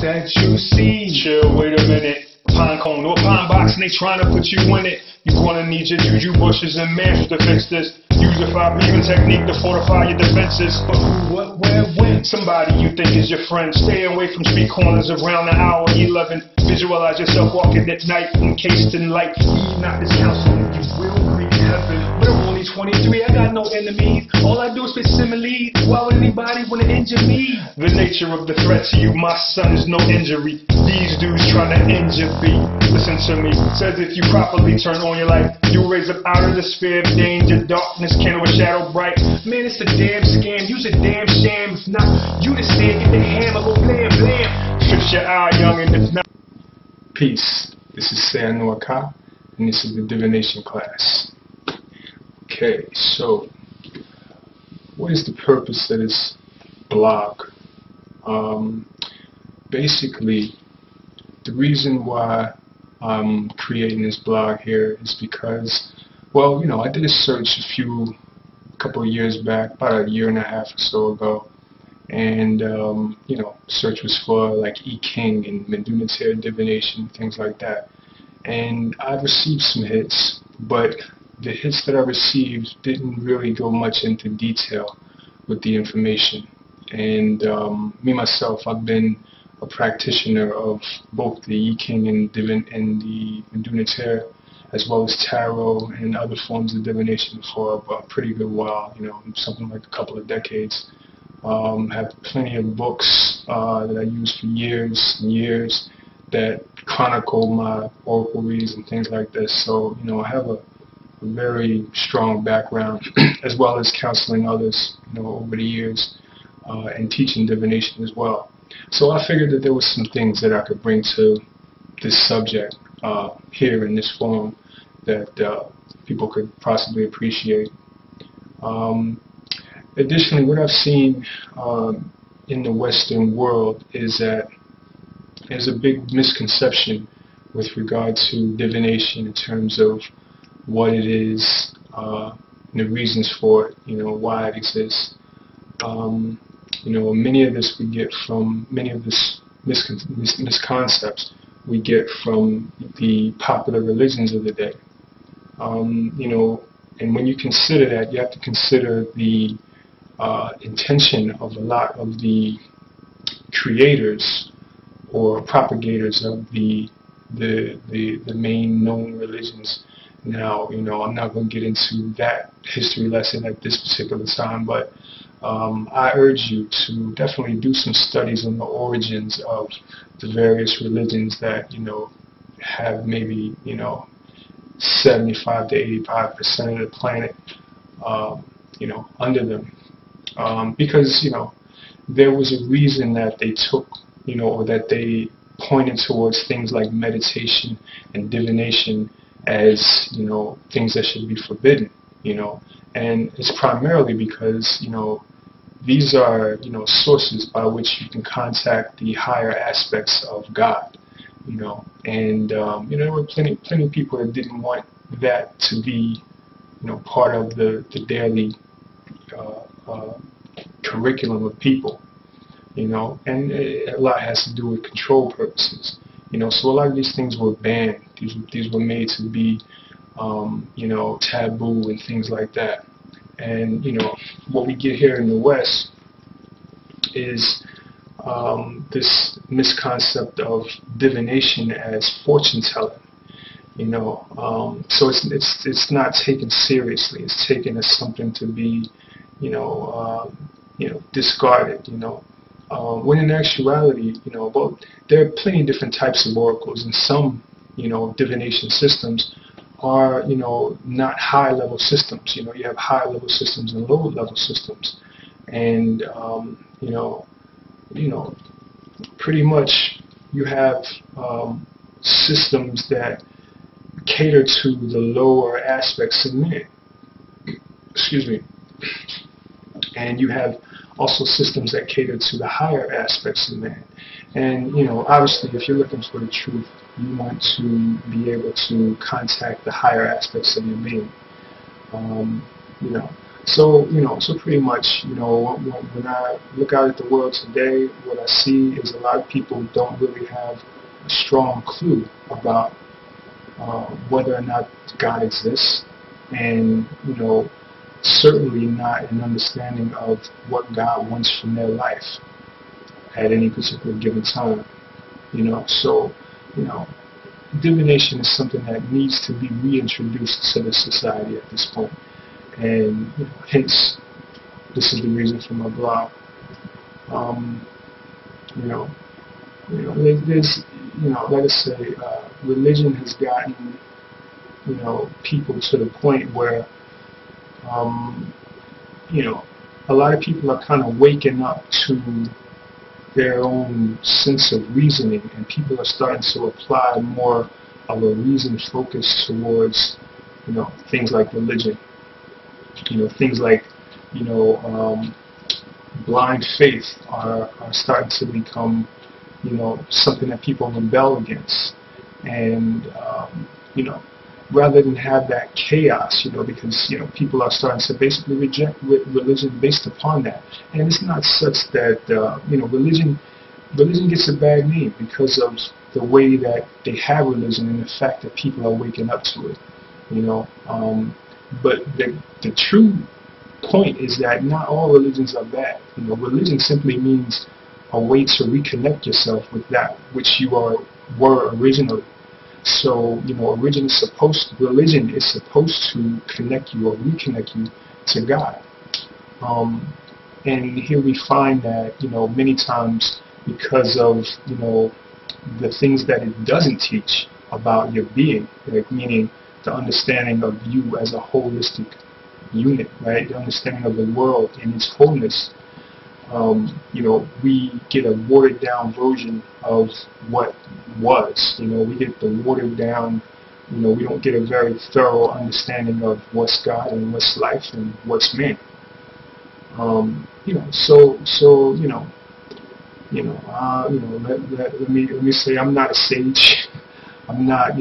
that you see. Chill, wait a minute. Pine cone or pine box, and they trying to put you in it. You gonna need your juju bushes and mantras to fix this. Use a fire breathing technique to fortify your defenses. But who, what, where, when? Somebody you think is your friend. Stay away from street corners around the hour 11. Visualize yourself walking at night, encased in light. Heed not this counsel, you will reach heaven. But I'm only 23, I got no enemies. All I do is spit similes. Why would anybody wanna injure me? The nature of the threat to you, my son, is no injury. These dudes trying to injure me. Listen to me, says if you properly turn on your light, you'll raise up out of the sphere of danger. Darkness can't overshadow bright. Man, it's a damn scam, use a damn sham. If not, you just stand, get the hammer, go blam blam. Fix your eye, young, and if not. Peace. This is Sayanoaka, and this is the Divination class. Okay, so what is the purpose of this blog? Basically, the reason why I'm creating this blog here is because, well, you know, I did a search a couple of years back, about a year and a half or so ago, and you know, search was for like I Ching and Medunitaire divination, things like that. And I've received some hits, but the hits that I received didn't really go much into detail with the information. And me myself, I've been a practitioner of both the I Ching and the Medunitaire, as well as tarot and other forms of divination for a pretty good while, you know, something like a couple of decades. Have plenty of books that I use for years and years that chronicle my oracle reads and things like this. So, you know, I have a very strong background as well as counseling others, you know, over the years, and teaching divination as well. So I figured that there were some things that I could bring to this subject here in this forum that people could possibly appreciate. Additionally, what I've seen in the Western world is that there's a big misconception with regard to divination in terms of what it is, and the reasons for it, you know, why it exists. You know, many of this misconceptions we get from the popular religions of the day. You know, and when you consider that, you have to consider the intention of a lot of the creators or propagators of the main known religions. Now, you know, I'm not going to get into that history lesson at this particular time, but I urge you to definitely do some studies on the origins of the various religions that, you know, have maybe, you know, 75 to 85% of the planet, you know, under them. Because, you know, there was a reason that they took, you know, or that they pointed towards things like meditation and divination as, you know, things that should be forbidden, you know. And it's primarily because, you know, these are, you know, sources by which you can contact the higher aspects of God, you know. And, you know, there were plenty of people that didn't want that to be, you know, part of the daily curriculum of people, you know. And a lot has to do with control purposes, you know. So a lot of these things were banned. These were made to be, you know, taboo and things like that. And, you know, what we get here in the West is this misconcept of divination as fortune telling, you know. So it's not taken seriously. It's taken as something to be, you know, discarded, you know. When in actuality, you know, well, there are plenty of different types of oracles, and some, you know, divination systems are, you know, not high-level systems. You know, you have high-level systems and low-level systems, and you know, pretty much you have systems that cater to the lower aspects of man. Excuse me. And you have also systems that cater to the higher aspects of man. And, you know, obviously, if you're looking for the truth, you want to be able to contact the higher aspects of your being. You know, So, so pretty much, when I look out at the world today, what I see is a lot of people don't really have a strong clue about whether or not God exists, and, certainly not an understanding of what God wants from their life at any particular given time. So, divination is something that needs to be reintroduced to the society at this point. And hence, this is the reason for my blog. There's, like I say, religion has gotten, people to the point where, a lot of people are kind of waking up to their own sense of reasoning, and people are starting to apply more of a reason focus towards, things like religion. Things like, blind faith are starting to become, something that people rebel against. And, rather than have that chaos, because, people are starting to basically reject religion based upon that. And it's not such that, religion gets a bad name because of the way that they have religion and the fact that people are waking up to it, But the true point is that not all religions are bad. Religion simply means a way to reconnect yourself with that which you were originally. So, religion is supposed to connect you or reconnect you to God. And here we find that, many times because of, the things that it doesn't teach about your being, like meaning the understanding of you as a holistic unit, right? The understanding of the world in its wholeness. We get a watered down version of what was. We get the watered down, we don't get a very thorough understanding of what's God and what's life and what's man. Let me say I'm not a sage. I'm not,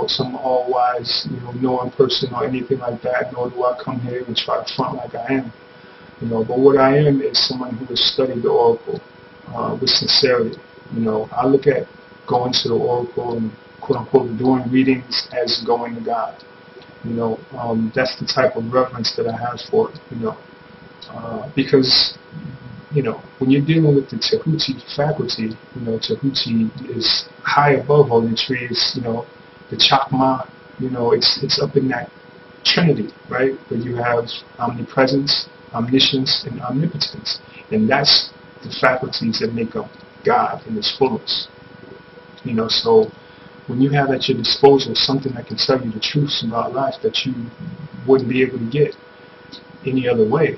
some all-wise, knowing person or anything like that, nor do I come here and try to front like I am. But what I am is someone who has studied the Oracle with sincerity. I look at going to the Oracle and quote-unquote doing readings as going to God. That's the type of reverence that I have for it, because, when you're dealing with the Tahuti faculty, Tahuti is high above all the trees, the Chakma, it's up in that trinity, right? Where you have omnipresence, omniscience, and omnipotence. And that's the faculties that make up God in its fullness. So when you have at your disposal something that can tell you the truths about life that you wouldn't be able to get any other way,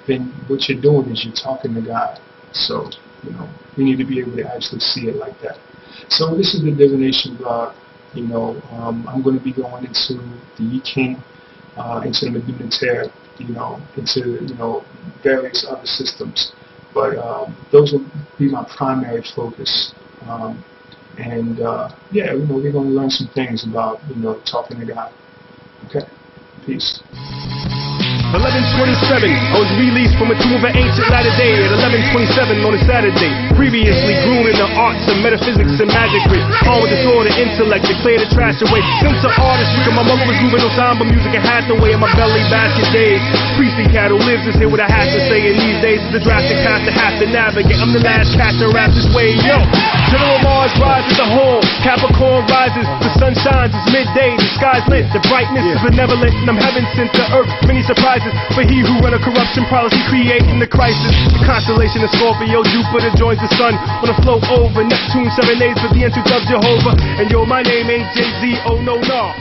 then what you're doing is you're talking to God. So, we need to be able to actually see it like that. So this is the Divination blog. I'm going to be going into the Yi King, into the Medunataire, into, various other systems. But those will be my primary focus. Yeah, we're going to learn some things about, talking to God. Okay? Peace. 11:27, I was released from a tomb of an ancient latter day at 11:27 on a Saturday. Previously groomed in the arts of metaphysics and magicry, armed with the sword of intellect to clear the trash away. Since an artist, because my mother was moving no time, but music I had to weigh in my belly basket days. Priesty cattle lives to hear what I have to say, and these days it's a drastic path to have to navigate. I'm the last cat to rap this way, yo. General Mars rises the whole, Capricorn rises, the sun shines, it's midday, the sky's lit, the brightness is benevolent, and I'm heaven sent to earth. Many surprises for he who run a corruption policy, creating the crisis. The constellation of Scorpio, Jupiter joins the sun on a float over Neptune, 7 days for the entrance of Jehovah. And yo, my name ain't Jay-Z, oh no, no.